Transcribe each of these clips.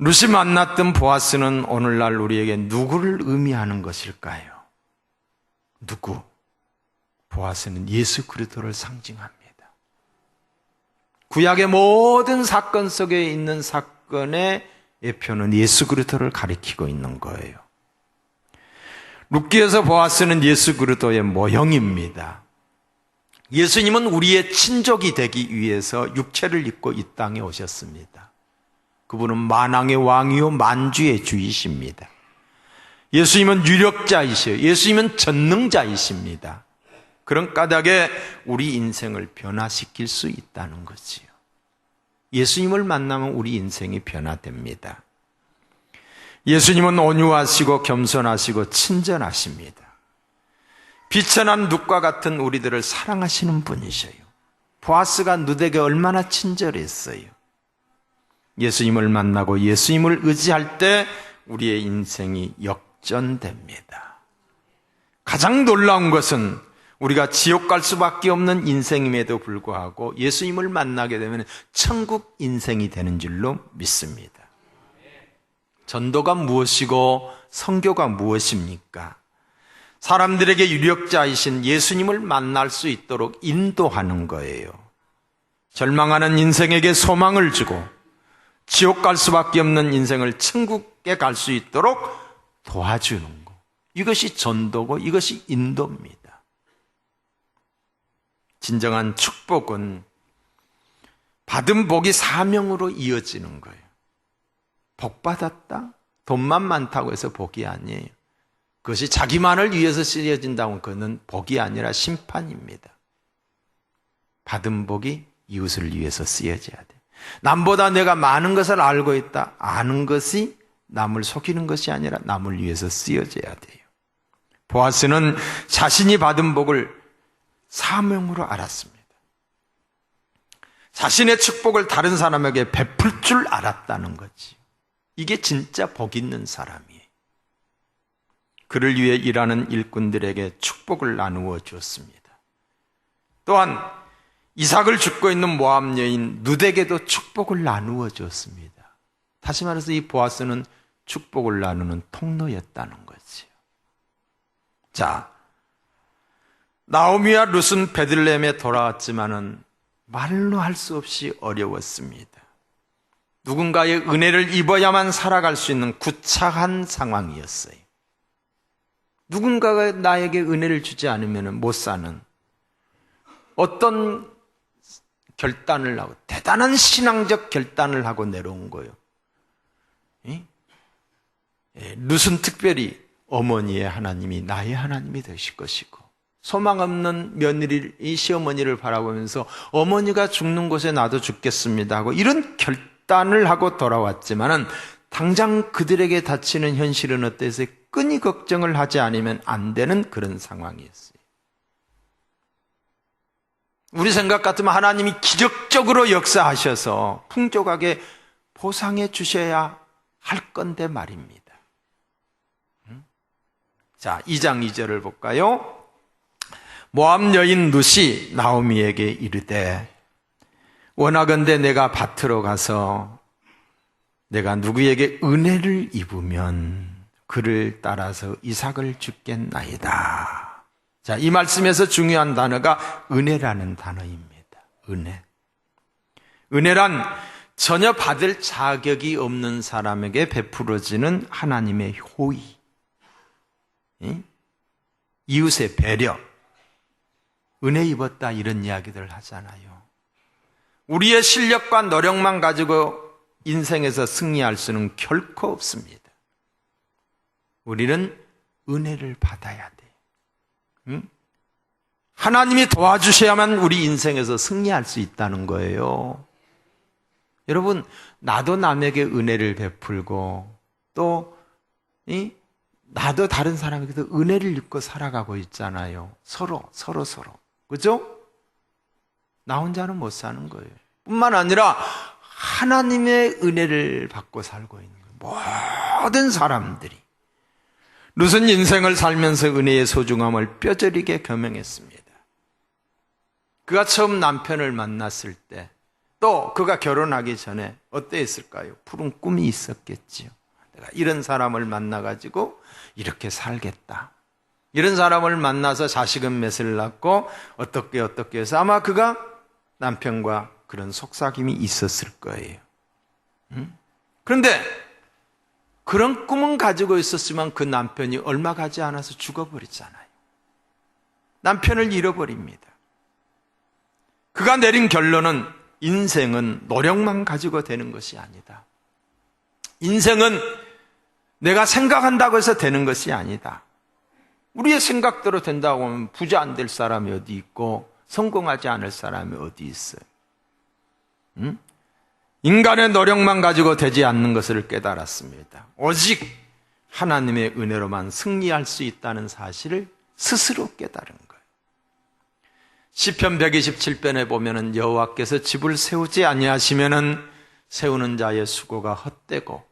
룻이 만났던 보아스는 오늘날 우리에게 누구를 의미하는 것일까요? 누구? 보아스는 예수 그리스도를 상징합니다. 구약의 모든 사건 속에 있는 사건의 예표는 예수 그리스도를 가리키고 있는 거예요. 룻기에서 보아스는 예수 그리스도의 모형입니다. 예수님은 우리의 친족이 되기 위해서 육체를 입고 이 땅에 오셨습니다. 그분은 만왕의 왕이요 만주의 주이십니다. 예수님은 유력자이시요, 예수님은 전능자이십니다. 그런 까닭에 우리 인생을 변화시킬 수 있다는 거지요. 예수님을 만나면 우리 인생이 변화됩니다. 예수님은 온유하시고 겸손하시고 친절하십니다. 비천한 룻과 같은 우리들을 사랑하시는 분이셔요. 보아스가 룻에게 얼마나 친절했어요. 예수님을 만나고 예수님을 의지할 때 우리의 인생이 역전됩니다. 가장 놀라운 것은 우리가 지옥 갈 수밖에 없는 인생임에도 불구하고 예수님을 만나게 되면 천국 인생이 되는 줄로 믿습니다. 전도가 무엇이고 선교가 무엇입니까? 사람들에게 유력자이신 예수님을 만날 수 있도록 인도하는 거예요. 절망하는 인생에게 소망을 주고 지옥 갈 수밖에 없는 인생을 천국에 갈 수 있도록 도와주는 거. 이것이 전도고 이것이 인도입니다. 진정한 축복은 받은 복이 사명으로 이어지는 거예요. 복 받았다? 돈만 많다고 해서 복이 아니에요. 그것이 자기만을 위해서 쓰여진다면 그는 복이 아니라 심판입니다. 받은 복이 이웃을 위해서 쓰여져야 돼. 남보다 내가 많은 것을 알고 있다. 아는 것이 남을 속이는 것이 아니라 남을 위해서 쓰여져야 돼요. 보아스는 자신이 받은 복을 사명으로 알았습니다. 자신의 축복을 다른 사람에게 베풀 줄 알았다는 거지. 이게 진짜 복 있는 사람이에요. 그를 위해 일하는 일꾼들에게 축복을 나누어 주었습니다. 또한 이삭을 줍고 있는 모압 여인 룻에게도 축복을 나누어 주었습니다. 다시 말해서 이 보아스는 축복을 나누는 통로였다는 거지요. 자, 나오미와 룻은 베들레헴에 돌아왔지만은 말로 할 수 없이 어려웠습니다. 누군가의 은혜를 입어야만 살아갈 수 있는 구차한 상황이었어요. 누군가가 나에게 은혜를 주지 않으면 못 사는 어떤 결단을 하고 대단한 신앙적 결단을 하고 내려온 거예요. 룻은 특별히 어머니의 하나님이 나의 하나님이 되실 것이고 소망 없는 며느리 이 시어머니를 바라보면서 어머니가 죽는 곳에 나도 죽겠습니다 하고 이런 결단을 하고 돌아왔지만은 당장 그들에게 닥치는 현실은 어때서 끈히 걱정을 하지 않으면 안 되는 그런 상황이었어요. 우리 생각 같으면 하나님이 기적적으로 역사하셔서 풍족하게 보상해 주셔야 할 건데 말입니다. 자, 2장 2절을 볼까요? 모압 여인 룻이 나오미에게 이르되 원하건대 내가 밭으로 가서 내가 누구에게 은혜를 입으면 그를 따라서 이삭을 주겠나이다. 자, 이 말씀에서 중요한 단어가 은혜라는 단어입니다. 은혜. 은혜란 전혀 받을 자격이 없는 사람에게 베풀어지는 하나님의 호의, 이웃의 배려, 은혜 입었다 이런 이야기들을 하잖아요. 우리의 실력과 노력만 가지고 인생에서 승리할 수는 결코 없습니다. 우리는 은혜를 받아야 돼. 하나님이 도와주셔야만 우리 인생에서 승리할 수 있다는 거예요. 여러분, 나도 남에게 은혜를 베풀고 또 나도 다른 사람에게도 은혜를 입고 살아가고 있잖아요. 서로. 그죠? 나 혼자는 못 사는 거예요. 뿐만 아니라 하나님의 은혜를 받고 살고 있는 거예요. 모든 사람들이. 룻은 인생을 살면서 은혜의 소중함을 뼈저리게 겸행했습니다. 그가 처음 남편을 만났을 때 또 그가 결혼하기 전에 어떠했을까요? 푸른 꿈이 있었겠지요. 내가 이런 사람을 만나가지고 이렇게 살겠다. 이런 사람을 만나서 자식은 맷을 낳고 어떻게 해서 아마 그가 남편과 그런 속삭임이 있었을 거예요. 그런데 그런 꿈은 가지고 있었지만 그 남편이 얼마 가지 않아서 죽어버렸잖아요. 남편을 잃어버립니다. 그가 내린 결론은 인생은 노력만 가지고 되는 것이 아니다. 인생은 내가 생각한다고 해서 되는 것이 아니다. 우리의 생각대로 된다고 하면 부자 안 될 사람이 어디 있고 성공하지 않을 사람이 어디 있어요? 인간의 노력만 가지고 되지 않는 것을 깨달았습니다. 오직 하나님의 은혜로만 승리할 수 있다는 사실을 스스로 깨달은 거예요. 시편 127편에 보면은 여호와께서 집을 세우지 아니하시면은 세우는 자의 수고가 헛되고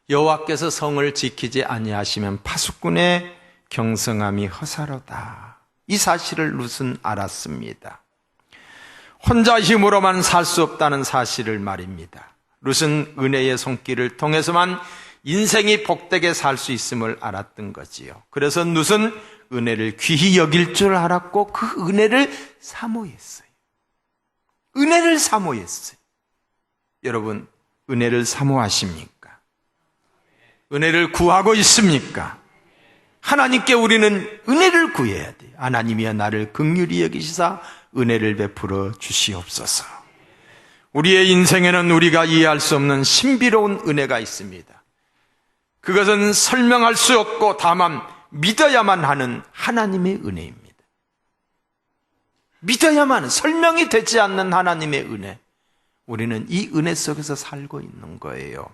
여호와께서 성을 지키지 아니하시면 파수꾼의 경성함이 허사로다. 이 사실을 룻은 알았습니다. 혼자 힘으로만 살 수 없다는 사실을 말입니다. 룻은 은혜의 손길을 통해서만 인생이 복되게 살 수 있음을 알았던 거지요. 그래서 룻은 은혜를 귀히 여길 줄 알았고 그 은혜를 사모했어요. 은혜를 사모했어요. 여러분, 은혜를 사모하십니까? 은혜를 구하고 있습니까? 하나님께 우리는 은혜를 구해야 돼요. 하나님이여 나를 긍휼히 여기시사 은혜를 베풀어 주시옵소서. 우리의 인생에는 우리가 이해할 수 없는 신비로운 은혜가 있습니다. 그것은 설명할 수 없고 다만 믿어야만 하는 하나님의 은혜입니다. 믿어야만, 설명이 되지 않는 하나님의 은혜. 우리는 이 은혜 속에서 살고 있는 거예요.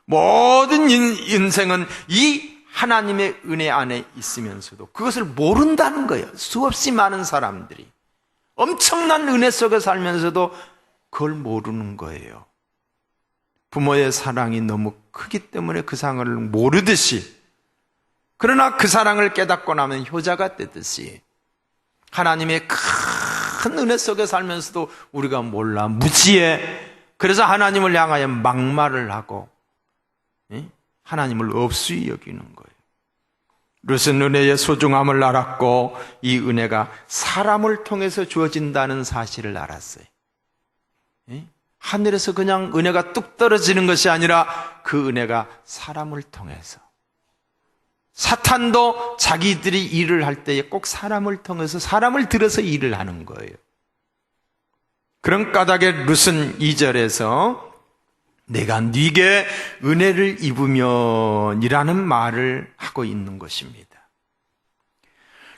모든 인생은 이 하나님의 은혜 안에 있으면서도 그것을 모른다는 거예요. 수없이 많은 사람들이 엄청난 은혜 속에 살면서도 그걸 모르는 거예요. 부모의 사랑이 너무 크기 때문에 그 사랑을 모르듯이, 그러나 그 사랑을 깨닫고 나면 효자가 되듯이 하나님의 큰 은혜 속에 살면서도 우리가 몰라 무지해. 그래서 하나님을 향하여 막말을 하고 하나님을 없이 여기는 거예요. 룻은 은혜의 소중함을 알았고 이 은혜가 사람을 통해서 주어진다는 사실을 알았어요. 하늘에서 그냥 은혜가 뚝 떨어지는 것이 아니라 그 은혜가 사람을 통해서, 사탄도 자기들이 일을 할 때에 꼭 사람을 통해서, 사람을 들어서 일을 하는 거예요. 그런 까닭에 룻은 2절에서 내가 네게 은혜를 입으면이라는 말을 하고 있는 것입니다.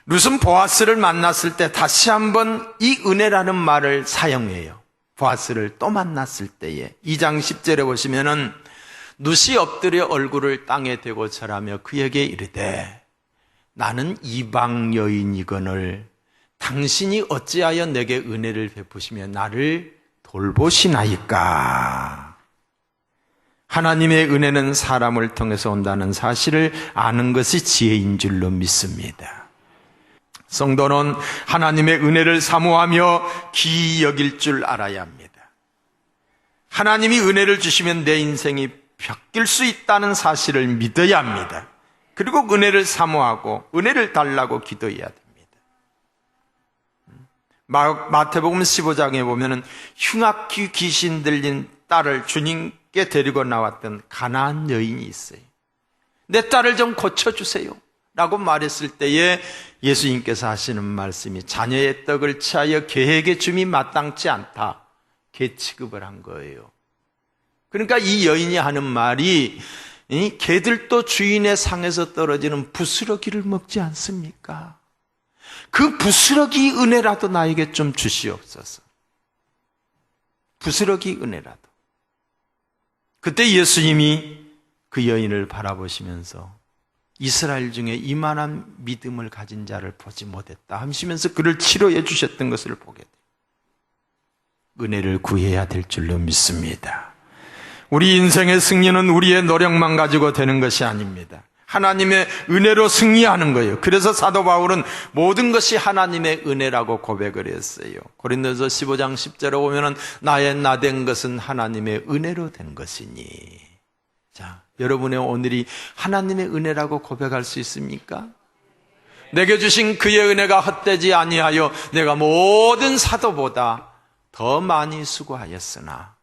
룻은 보아스를 만났을 때 다시 한번 이 은혜라는 말을 사용해요. 보아스를 또 만났을 때에 2장 10절에 보시면은 룻이 엎드려 얼굴을 땅에 대고 절하며 그에게 이르되 나는 이방 여인이거늘 당신이 어찌하여 내게 은혜를 베푸시며 나를 돌보시나이까. 하나님의 은혜는 사람을 통해서 온다는 사실을 아는 것이 지혜인 줄로 믿습니다. 성도는 하나님의 은혜를 사모하며 귀히 여길 줄 알아야 합니다. 하나님이 은혜를 주시면 내 인생이 바뀔 수 있다는 사실을 믿어야 합니다. 그리고 은혜를 사모하고 은혜를 달라고 기도해야 됩니다. 마태복음 15장에 보면은 흉악귀 귀신 들린 딸을 주님께 데리고 나왔던 가나안 여인이 있어요. 내 딸을 좀 고쳐주세요 라고 말했을 때에 예수님께서 하시는 말씀이 자녀의 떡을 취하여 개에게 줌이 마땅치 않다. 개 취급을 한 거예요. 그러니까 이 여인이 하는 말이 개들도 주인의 상에서 떨어지는 부스러기를 먹지 않습니까? 그 부스러기 은혜라도 나에게 좀 주시옵소서. 부스러기 은혜라도. 그때 예수님이 그 여인을 바라보시면서 이스라엘 중에 이만한 믿음을 가진 자를 보지 못했다 하시면서 그를 치료해 주셨던 것을 보게 돼요. 은혜를 구해야 될 줄로 믿습니다. 우리 인생의 승리는 우리의 노력만 가지고 되는 것이 아닙니다. 하나님의 은혜로 승리하는 거예요. 그래서 사도 바울은 모든 것이 하나님의 은혜라고 고백을 했어요. 고린도서 15장 10절에 보면은 나의 나된 것은 하나님의 은혜로 된 것이니. 자, 여러분의 오늘이 하나님의 은혜라고 고백할 수 있습니까? 내게 주신 그의 은혜가 헛되지 아니하여 내가 모든 사도보다 더 많이 수고하였으나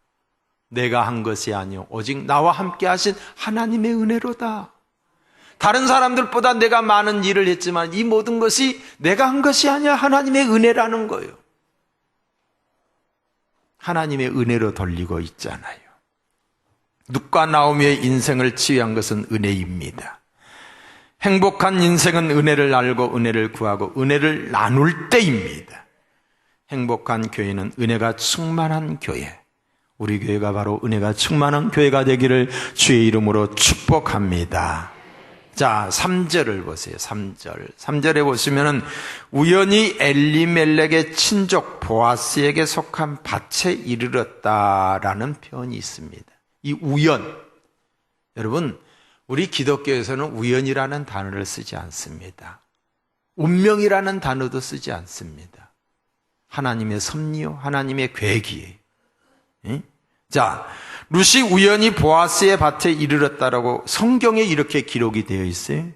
내가 한 것이 아니요 오직 나와 함께 하신 하나님의 은혜로다. 다른 사람들보다 내가 많은 일을 했지만 이 모든 것이 내가 한 것이 아니야 하나님의 은혜라는 거예요. 하나님의 은혜로 돌리고 있잖아요. 룻과 나오미의 인생을 치유한 것은 은혜입니다. 행복한 인생은 은혜를 알고 은혜를 구하고 은혜를 나눌 때입니다. 행복한 교회는 은혜가 충만한 교회, 우리 교회가 바로 은혜가 충만한 교회가 되기를 주의 이름으로 축복합니다. 자, 3절을 보세요. 3절에 보시면은 우연히 엘리멜렉의 친족 보아스에게 속한 밭에 이르렀다라는 표현이 있습니다. 이 우연, 여러분 우리 기독교에서는 우연이라는 단어를 쓰지 않습니다. 운명이라는 단어도 쓰지 않습니다. 하나님의 섭리요, 하나님의 계획이에요. 자, 룻이 우연히 보아스의 밭에 이르렀다라고 성경에 이렇게 기록이 되어 있어요.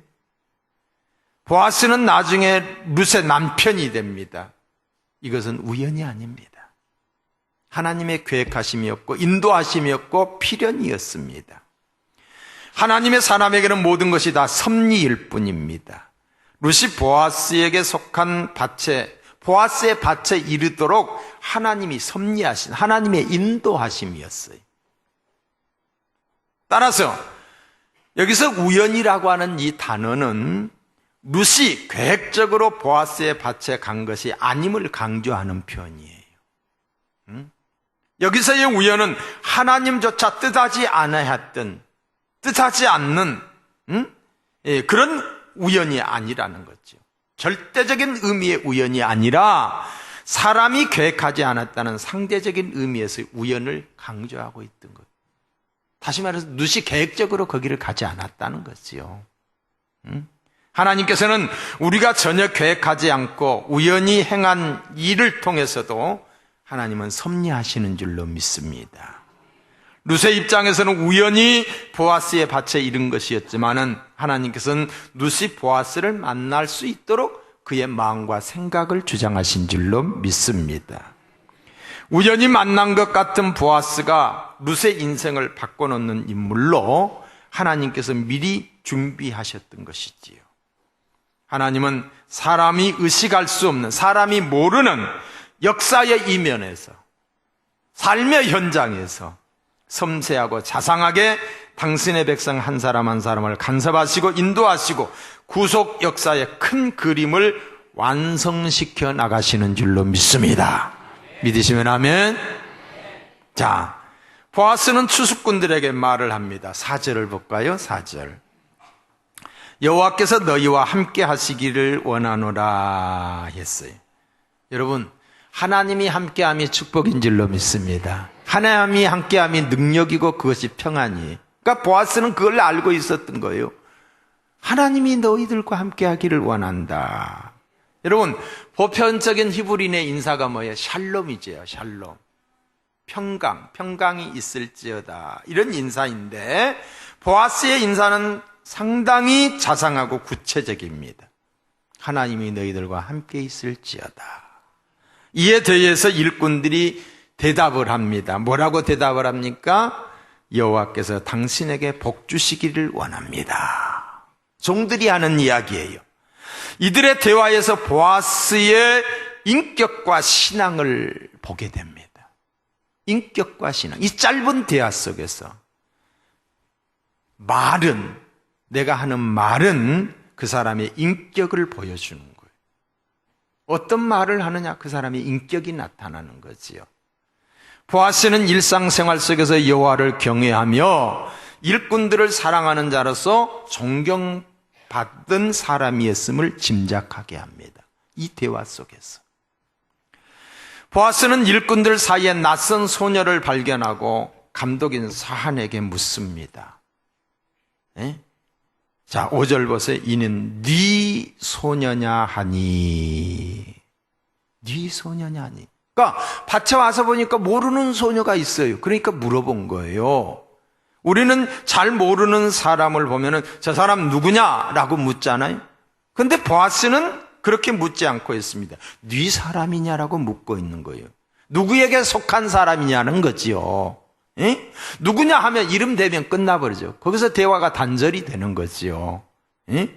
보아스는 나중에 룻의 남편이 됩니다. 이것은 우연이 아닙니다. 하나님의 계획하심이었고 인도하심이었고 필연이었습니다. 하나님의 사람에게는 모든 것이 다 섭리일 뿐입니다. 룻이 보아스에게 속한 밭에, 보아스의 밭에 이르도록 하나님이 섭리하신 하나님의 인도하심이었어요. 따라서 여기서 우연이라고 하는 이 단어는 룻이 계획적으로 보아스의 밭에 간 것이 아님을 강조하는 표현이에요. 여기서의 우연은 하나님조차 뜻하지 않는 그런 우연이 아니라는 거죠. 절대적인 의미의 우연이 아니라 사람이 계획하지 않았다는 상대적인 의미에서의 우연을 강조하고 있던 것. 다시 말해서 룻이 계획적으로 거기를 가지 않았다는 거지요. 하나님께서는 우리가 전혀 계획하지 않고 우연히 행한 일을 통해서도 하나님은 섭리하시는 줄로 믿습니다. 룻의 입장에서는 우연히 보아스의 밭에 이른 것이었지만은 하나님께서는 룻이 보아스를 만날 수 있도록 그의 마음과 생각을 주장하신 줄로 믿습니다. 우연히 만난 것 같은 보아스가 룻의 인생을 바꿔놓는 인물로 하나님께서 미리 준비하셨던 것이지요. 하나님은 사람이 의식할 수 없는, 사람이 모르는 역사의 이면에서, 삶의 현장에서 섬세하고 자상하게 당신의 백성 한 사람 한 사람을 간섭하시고 인도하시고 구속 역사의 큰 그림을 완성시켜 나가시는 줄로 믿습니다. 믿으시면 아멘. 자, 보아스는 추수꾼들에게 말을 합니다. 4절을 볼까요? 4절. 여호와께서 너희와 함께 하시기를 원하노라 했어요. 여러분, 하나님이 함께함이 축복인 줄로 믿습니다. 하나님이 함께함이 능력이고 그것이 평안이에요. 그러니까 보아스는 그걸 알고 있었던 거예요. 하나님이 너희들과 함께하기를 원한다. 여러분, 보편적인 히브리인의 인사가 뭐예요? 샬롬이죠. 샬롬. 평강이 있을지어다. 이런 인사인데 보아스의 인사는 상당히 자상하고 구체적입니다. 하나님이 너희들과 함께 있을지어다. 이에 대해서 일꾼들이 대답을 합니다. 뭐라고 대답을 합니까? 여호와께서 당신에게 복 주시기를 원합니다. 종들이 하는 이야기예요. 이들의 대화에서 보아스의 인격과 신앙을 보게 됩니다. 인격과 신앙. 이 짧은 대화 속에서 내가 하는 말은 그 사람의 인격을 보여주는 거예요. 어떤 말을 하느냐, 그 사람의 인격이 나타나는 거지요. 보아스는 일상생활 속에서 여호와를 경외하며 일꾼들을 사랑하는 자로서 존경받던 사람이었음을 짐작하게 합니다. 이 대화 속에서 보아스는 일꾼들 사이에 낯선 소녀를 발견하고 감독인 사한에게 묻습니다. 자, 5절 보세요. 이는 네 소녀냐 하니. 네 소녀냐 하니. 그러니까 밭에 와서 보니까 모르는 소녀가 있어요. 그러니까 물어본 거예요. 우리는 잘 모르는 사람을 보면은 저 사람 누구냐라고 묻잖아요. 근데 보아스는 그렇게 묻지 않고 있습니다. 네 사람이냐라고 묻고 있는 거예요. 누구에게 속한 사람이냐는 거지요. 에? 누구냐 하면 이름 대면 끝나버리죠. 거기서 대화가 단절이 되는 거지요. 에?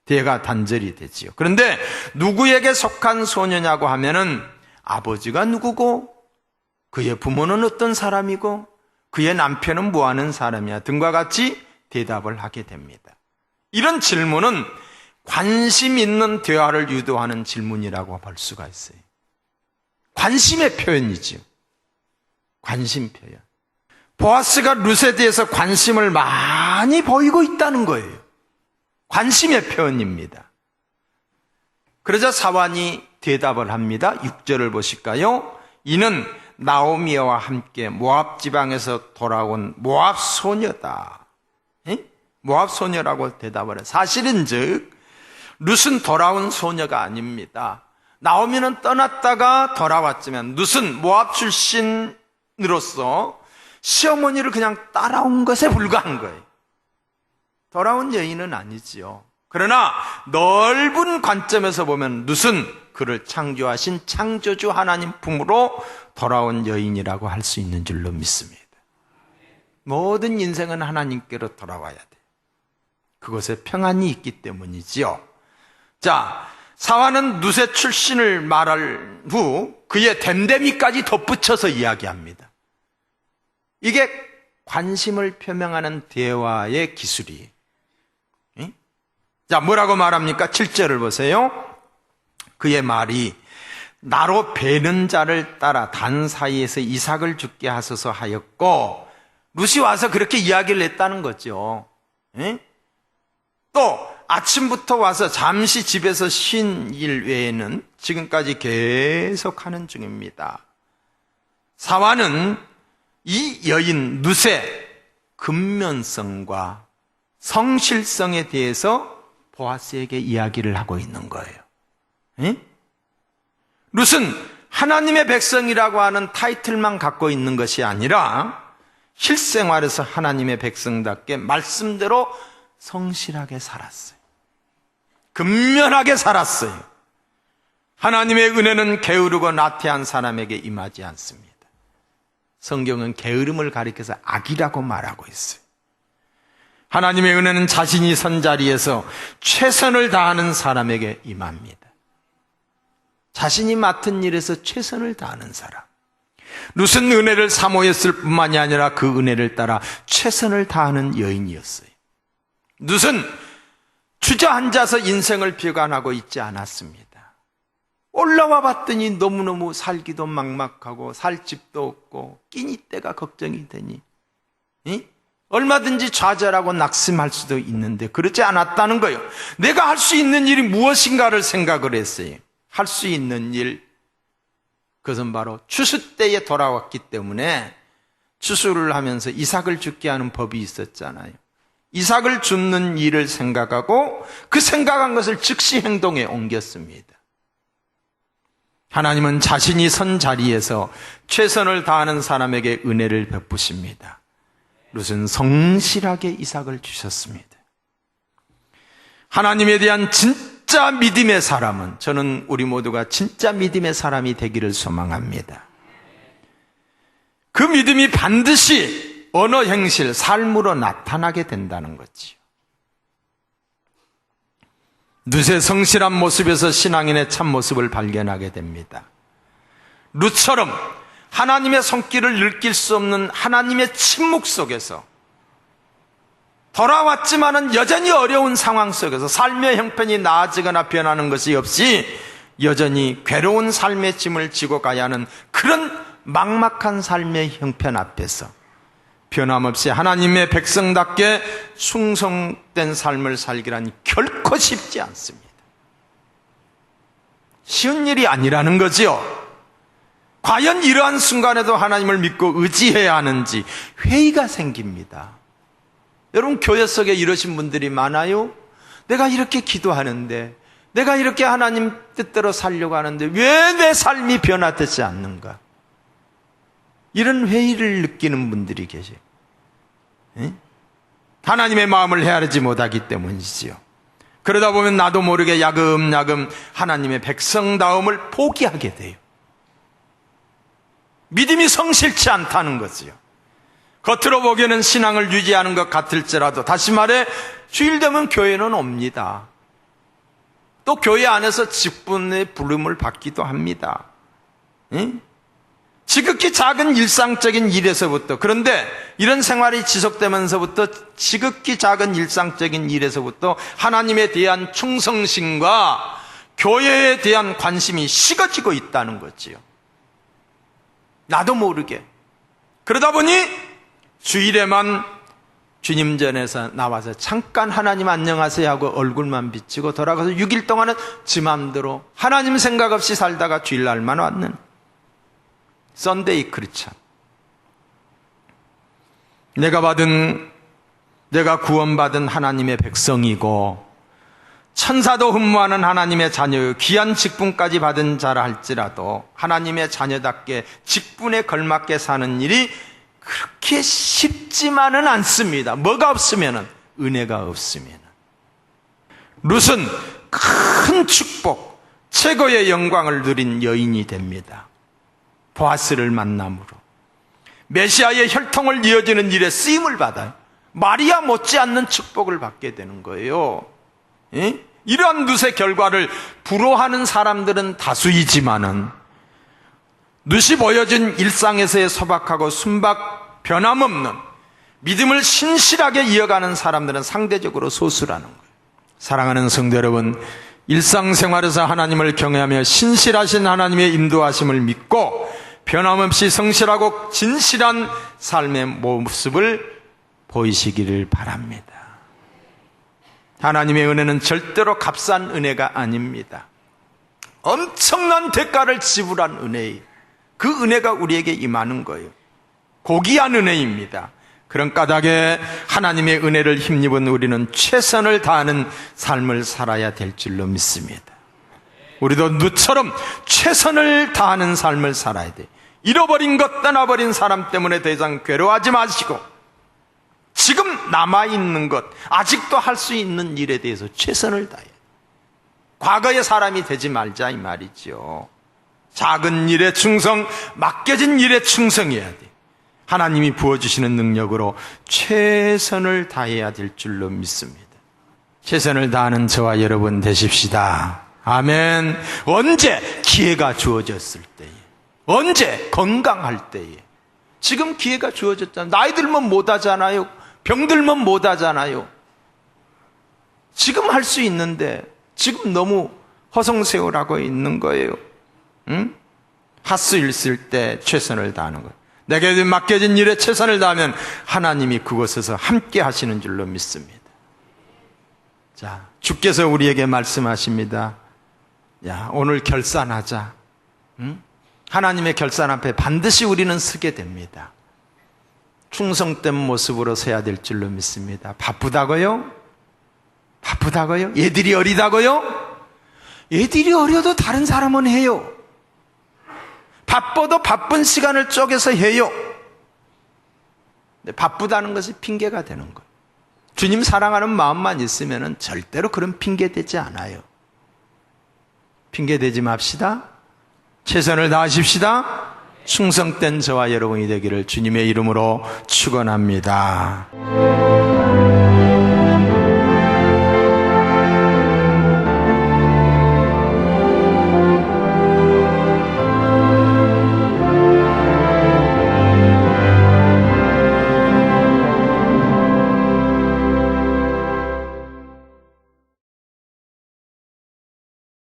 대화가 단절이 되지요. 그런데 누구에게 속한 소녀냐고 하면은 아버지가 누구고, 그의 부모는 어떤 사람이고, 그의 남편은 뭐하는 사람이야 등과 같이 대답을 하게 됩니다. 이런 질문은 관심 있는 대화를 유도하는 질문이라고 볼 수가 있어요. 관심의 표현이지요. 관심 표현. 보아스가 룻에 대해서 관심을 많이 보이고 있다는 거예요. 관심의 표현입니다. 그러자 사환이 대답을 합니다. 6절을 보실까요? 이는 나오미와 함께 모압 지방에서 돌아온 모압 소녀다. 모압 소녀라고 대답을 해요. 사실은즉 룻은 돌아온 소녀가 아닙니다. 나오미는 떠났다가 돌아왔지만 룻은 모압 출신으로서 시어머니를 그냥 따라온 것에 불과한 거예요. 돌아온 여인은 아니지요. 그러나 넓은 관점에서 보면 룻은 그를 창조하신 창조주 하나님 품으로 돌아온 여인이라고 할 수 있는 줄로 믿습니다. 모든 인생은 하나님께로 돌아와야 돼. 그곳에 평안이 있기 때문이지요. 자, 사환은 룻의 출신을 말할 후 그의 됨됨이까지 덧붙여서 이야기합니다. 이게 관심을 표명하는 대화의 기술이에요. 자, 뭐라고 말합니까? 7절을 보세요. 그의 말이 나로 베는 자를 따라 단 사이에서 이삭을 죽게 하소서 하였고, 룻이 와서 그렇게 이야기를 했다는 거죠. 또 아침부터 와서 잠시 집에서 쉰 일 외에는 지금까지 계속 하는 중입니다. 사환은 이 여인 룻의 근면성과 성실성에 대해서 보아스에게 이야기를 하고 있는 거예요. 룻은 하나님의 백성이라고 하는 타이틀만 갖고 있는 것이 아니라 실생활에서 하나님의 백성답게 말씀대로 성실하게 살았어요. 근면하게 살았어요. 하나님의 은혜는 게으르고 나태한 사람에게 임하지 않습니다. 성경은 게으름을 가리켜서 악이라고 말하고 있어요. 하나님의 은혜는 자신이 선 자리에서 최선을 다하는 사람에게 임합니다. 자신이 맡은 일에서 최선을 다하는 사람. 룻은 은혜를 사모했을 뿐만이 아니라 그 은혜를 따라 최선을 다하는 여인이었어요. 룻은 주저앉아서 인생을 비관하고 있지 않았습니다. 올라와 봤더니 너무너무 살기도 막막하고 살 집도 없고 끼니 때가 걱정이 되니 얼마든지 좌절하고 낙심할 수도 있는데 그렇지 않았다는 거예요. 내가 할 수 있는 일이 무엇인가를 생각을 했어요. 할 수 있는 일, 그것은 바로 추수 때에 돌아왔기 때문에 추수를 하면서 이삭을 죽게 하는 법이 있었잖아요. 이삭을 줍는 일을 생각하고 그 생각한 것을 즉시 행동에 옮겼습니다. 하나님은 자신이 선 자리에서 최선을 다하는 사람에게 은혜를 베푸십니다. 룻은 성실하게 이삭을 주셨습니다. 하나님에 대한 진짜 믿음의 사람은, 저는 우리 모두가 진짜 믿음의 사람이 되기를 소망합니다. 그 믿음이 반드시 언어, 행실, 삶으로 나타나게 된다는 거지요. 룻의 성실한 모습에서 신앙인의 참모습을 발견하게 됩니다. 룻처럼 하나님의 손길을 느낄 수 없는 하나님의 침묵 속에서 돌아왔지만은 여전히 어려운 상황 속에서 삶의 형편이 나아지거나 변하는 것이 없이 여전히 괴로운 삶의 짐을 지고 가야 하는 그런 막막한 삶의 형편 앞에서 변함없이 하나님의 백성답게 충성된 삶을 살기란 결코 쉽지 않습니다. 쉬운 일이 아니라는 거지요. 과연 이러한 순간에도 하나님을 믿고 의지해야 하는지 회의가 생깁니다. 여러분 교회 속에 이러신 분들이 많아요? 내가 이렇게 기도하는데, 내가 이렇게 하나님 뜻대로 살려고 하는데 왜 내 삶이 변화되지 않는가? 이런 회의를 느끼는 분들이 계세요. 하나님의 마음을 헤아리지 못하기 때문이지요. 그러다 보면 나도 모르게 야금야금 하나님의 백성다움을 포기하게 돼요. 믿음이 성실치 않다는 거지요. 겉으로 보기에는 신앙을 유지하는 것 같을지라도, 다시 말해 주일 되면 교회는 옵니다. 또 교회 안에서 직분의 부름을 받기도 합니다. 지극히 작은 일상적인 일에서부터, 그런데 이런 생활이 지속되면서부터 지극히 작은 일상적인 일에서부터 하나님에 대한 충성심과 교회에 대한 관심이 식어지고 있다는 거지요. 나도 모르게. 그러다 보니 주일에만 주님 전에서 나와서 잠깐 하나님 안녕하세요 하고 얼굴만 비치고 돌아가서 6일 동안은 지 맘대로 하나님 생각 없이 살다가 주일날만 왔는 썬데이 크리스찬. 내가 구원받은 하나님의 백성이고 천사도 흠모하는 하나님의 자녀요, 귀한 직분까지 받은 자라 할지라도 하나님의 자녀답게 직분에 걸맞게 사는 일이 그렇게 쉽지만은 않습니다. 뭐가 없으면은? 은혜가 없으면. 룻은 큰 축복, 최고의 영광을 누린 여인이 됩니다. 보아스를 만남으로 메시아의 혈통을 이어지는 일에 쓰임을 받아요. 마리아 못지않는 축복을 받게 되는 거예요. 이러한 룻의 결과를 부러워하는 사람들은 다수이지만은 룻이 보여준 일상에서의 소박하고 순박 변함없는 믿음을 신실하게 이어가는 사람들은 상대적으로 소수라는 거예요. 사랑하는 성도 여러분, 일상생활에서 하나님을 경외하며 신실하신 하나님의 인도하심을 믿고 변함없이 성실하고 진실한 삶의 모습을 보이시기를 바랍니다. 하나님의 은혜는 절대로 값싼 은혜가 아닙니다. 엄청난 대가를 지불한 은혜예요. 그 은혜가 우리에게 임하는 거예요. 고귀한 은혜입니다. 그런 까닭에 하나님의 은혜를 힘입은 우리는 최선을 다하는 삶을 살아야 될 줄로 믿습니다. 우리도 룻처럼 최선을 다하는 삶을 살아야 돼요. 잃어버린 것, 떠나버린 사람 때문에 더 이상 괴로워하지 마시고 지금 남아있는 것, 아직도 할 수 있는 일에 대해서 최선을 다해야 돼요. 과거의 사람이 되지 말자 이 말이죠. 작은 일에 충성, 맡겨진 일에 충성해야 돼. 하나님이 부어주시는 능력으로 최선을 다해야 될 줄로 믿습니다. 최선을 다하는 저와 여러분 되십시다. 아멘. 언제 기회가 주어졌을 때에, 언제 건강할 때에. 지금 기회가 주어졌잖아요. 나이 들면 못하잖아요. 병 들면 못하잖아요. 지금 할 수 있는데 지금 너무 허송세월하고 있는 거예요. 할 수 있을 때 최선을 다하는 거예요. 내게 맡겨진 일에 최선을 다하면 하나님이 그곳에서 함께 하시는 줄로 믿습니다. 자, 주께서 우리에게 말씀하십니다. 야, 오늘 결산하자. 하나님의 결산 앞에 반드시 우리는 서게 됩니다. 충성된 모습으로 서야 될 줄로 믿습니다. 바쁘다고요? 바쁘다고요? 얘들이 어리다고요? 얘들이 어려도 다른 사람은 해요. 바빠도 바쁜 시간을 쪼개서 해요. 근데 바쁘다는 것이 핑계가 되는 거예요. 주님 사랑하는 마음만 있으면 절대로 그런 핑계 되지 않아요. 핑계 되지 맙시다. 최선을 다하십시다. 충성된 저와 여러분이 되기를 주님의 이름으로 축원합니다.